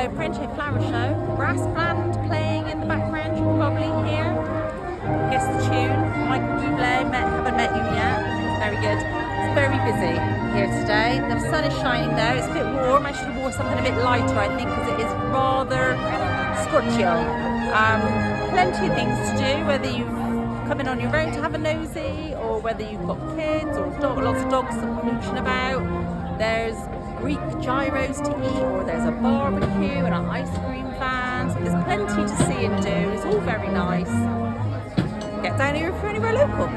So French Flower Show, brass band playing in the background, you can probably hear. Guess the tune, Michael Bublé, haven't met you yet, very good. It's very busy here today. The sun is shining though, it's a bit warm. I should have worn something a bit lighter I think because it is rather scorchio. Plenty of things to do, whether you've come in on your own to have a nosy or whether you've got kids or lots of dogs mooching about. There's Greek gyros to eat, or there's a barbecue and an ice cream van. So there's plenty to see and do. It's all very nice. Get down here if you're anywhere local.